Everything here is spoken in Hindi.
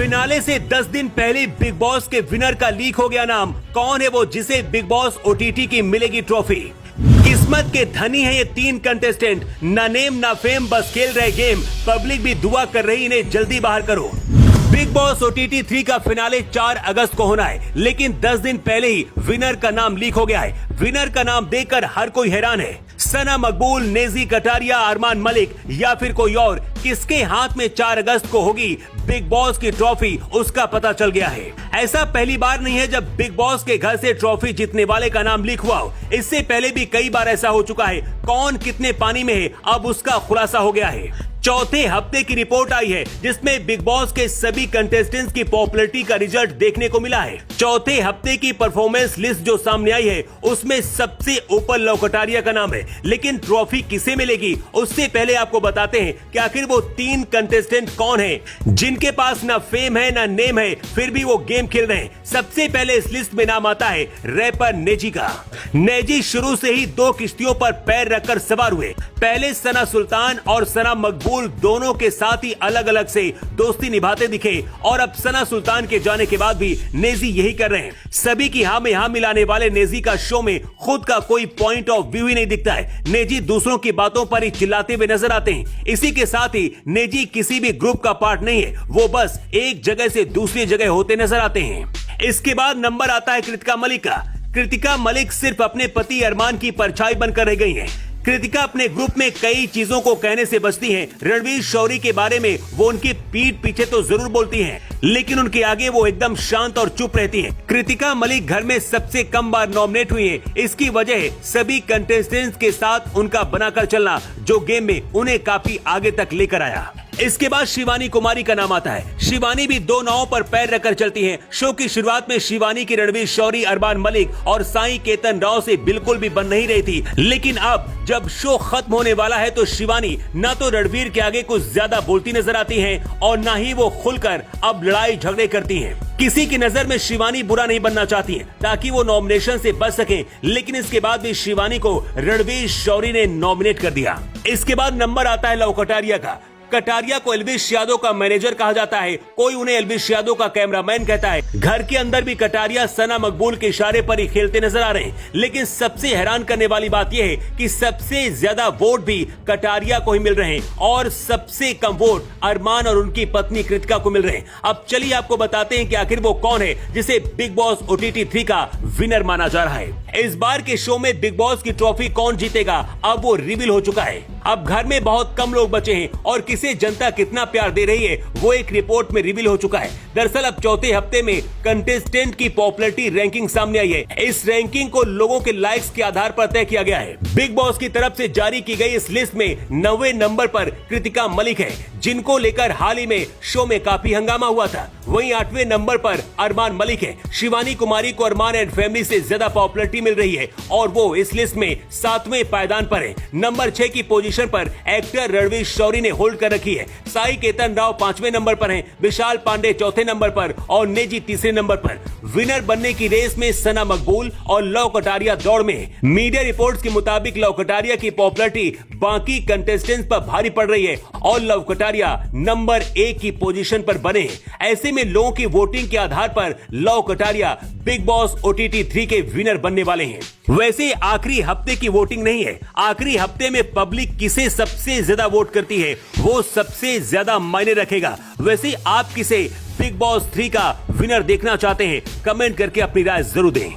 फिनाले से 10 दिन पहले बिग बॉस के विनर का लीक हो गया नाम। कौन है वो जिसे बिग बॉस ओटीटी की मिलेगी ट्रॉफी? किस्मत के धनी है ये 3 कंटेस्टेंट, ना नेम ना फेम, बस खेल रहे गेम। पब्लिक भी दुआ कर रही इन्हें जल्दी बाहर करो। बिग बॉस ओटीटी 3 का फिनाले 4 अगस्त को होना है, लेकिन 10 दिन पहले ही विनर का नाम लीक हो गया है। विनर का नाम देखकर हर कोई हैरान है। सना मकबूल, नेजी कटारिया, अरमान मलिक या फिर कोई और? किसके हाथ में 4 अगस्त को होगी बिग बॉस की ट्रॉफी, उसका पता चल गया है। ऐसा पहली बार नहीं है जब बिग बॉस के घर से ट्रॉफी जीतने वाले का नाम लीक हुआ हो। इससे पहले भी कई बार ऐसा हो चुका है। कौन कितने पानी में है, अब उसका खुलासा हो गया है। चौथे हफ्ते की रिपोर्ट आई है जिसमें बिग बॉस के सभी कंटेस्टेंट्स की पॉपुलैरिटी का रिजल्ट देखने को मिला है। चौथे हफ्ते की परफॉर्मेंस लिस्ट जो सामने आई है उसमें सबसे ऊपर लव कटारिया का नाम है। लेकिन ट्रॉफी किसे मिलेगी उससे पहले आपको बताते हैं कि आखिर वो 3 कंटेस्टेंट कौन हैं जिनके पास ना फेम है ना नेम है, फिर भी वो गेम खेल रहे हैं। सबसे पहले इस लिस्ट में नाम आता है रैपर नेजी का। नेजी शुरू से ही 2 किश्तियों पर पैर रखकर सवार हुए। पहले सना सुल्तान और सना मकबूल दोनों के साथ ही अलग अलग से दोस्ती निभाते दिखे और अब सना सुल्तान के जाने के बाद भी नेजी यही कर रहे हैं। सभी की हाँ में हाँ मिलाने वाले नेजी का शो में खुद का कोई पॉइंट ऑफ व्यू ही नहीं दिखता है। नेजी दूसरों की बातों पर ही चिल्लाते हुए नजर आते हैं। इसी के साथ ही नेजी किसी भी ग्रुप का पार्ट नहीं है, वो बस एक जगह से दूसरी जगह होते नजर आते हैं। इसके बाद नंबर आता है कृतिका मलिक का। कृतिका मलिक सिर्फ अपने पति अरमान की परछाई बनकर रह गई हैं। कृतिका अपने ग्रुप में कई चीजों को कहने से बचती हैं। रणवीर शौरी के बारे में वो उनकी पीठ पीछे तो जरूर बोलती हैं, लेकिन उनके आगे वो एकदम शांत और चुप रहती हैं। कृतिका मलिक घर में सबसे कम बार नॉमिनेट हुई हैं। इसकी वजह है सभी कंटेस्टेंट्स के साथ उनका बनाकर चलना, जो गेम में उन्हें काफी आगे तक लेकर आया। इसके बाद शिवानी कुमारी का नाम आता है। शिवानी भी 2 नावों पर पैर रखकर चलती हैं। शो की शुरुआत में शिवानी की रणवीर शौरी, अरमान मलिक और साई केतन राव से बिल्कुल भी बन नहीं रही थी, लेकिन अब जब शो खत्म होने वाला है तो शिवानी न तो रणवीर के आगे कुछ ज्यादा बोलती नजर आती हैं और न ही वो खुलकर अब लड़ाई झगड़े करती हैं। किसी की नजर में शिवानी बुरा नहीं बनना चाहती हैं ताकि वो नॉमिनेशन से बच सकें, लेकिन इसके बाद भी शिवानी को रणवीर शौरी ने नॉमिनेट कर दिया। इसके बाद नंबर आता है लव कटारिया का। कटारिया को एल्विश यादव का मैनेजर कहा जाता है, कोई उन्हें एल्विश यादव का कैमरामैन कहता है। घर के अंदर भी कटारिया सना मकबूल के इशारे पर ही खेलते नजर आ रहे हैं। लेकिन सबसे हैरान करने वाली बात यह है कि सबसे ज्यादा वोट भी कटारिया को ही मिल रहे हैं और सबसे कम वोट अरमान और उनकी पत्नी कृतिका को मिल रहे हैं। अब चलिए आपको बताते हैं कि आखिर वो कौन है जिसे बिग बॉस ओटीटी 3 का विनर माना जा रहा है। इस बार के शो में बिग बॉस की ट्रॉफी कौन जीतेगा अब वो रिवील हो चुका है। अब घर में बहुत कम लोग बचे हैं और किसे जनता कितना प्यार दे रही है वो एक रिपोर्ट में रिवील हो चुका है। दरअसल अब चौथे हफ्ते में कंटेस्टेंट की पॉपुलैरिटी रैंकिंग सामने आई है। इस रैंकिंग को लोगों के लाइक्स के आधार पर तय किया गया है। बिग बॉस की तरफ से जारी की गई इस लिस्ट में 9वें नंबर पर कृतिका मलिक है, जिनको लेकर हाल ही में शो में काफी हंगामा हुआ था। वहीं 8वें नंबर पर अरमान मलिक है। शिवानी कुमारी को अरमान एंड फैमिली से ज्यादा पॉपुलैरिटी मिल रही है और वो इस लिस्ट में 7वें पायदान पर है। नंबर 6 की पोजीशन पर एक्टर रणवीर शौरी ने होल्ड कर रखी है। साई केतन राव 5वें नंबर पर हैं, विशाल पांडे 4थे नंबर पर और नेजी 3रे नंबर पर। विनर बनने की रेस में सना मकबूल और लव कटारिया दौड़ में है। मीडिया रिपोर्ट्स के मुताबिक लव कटारिया की पॉपुलैरिटी बाकी कंटेस्टेंट्स पर भारी पड़ रही है और लव कटारिया नंबर 1 की पोजीशन पर बने हैं। ऐसे में लोगों की वोटिंग के आधार पर love Kataria big boss OTT 3 के विनर बनने वाले हैं। वैसे आखिरी हफ्ते की वोटिंग नहीं है, आखिरी हफ्ते में पब्लिक किसे सबसे ज्यादा वोट करती है वो सबसे ज्यादा मायने रखेगा। वैसे आप किसे बिग बॉस 3 का विनर देखना चाहते हैं? कमेंट करके अपनी राय जरूर दें।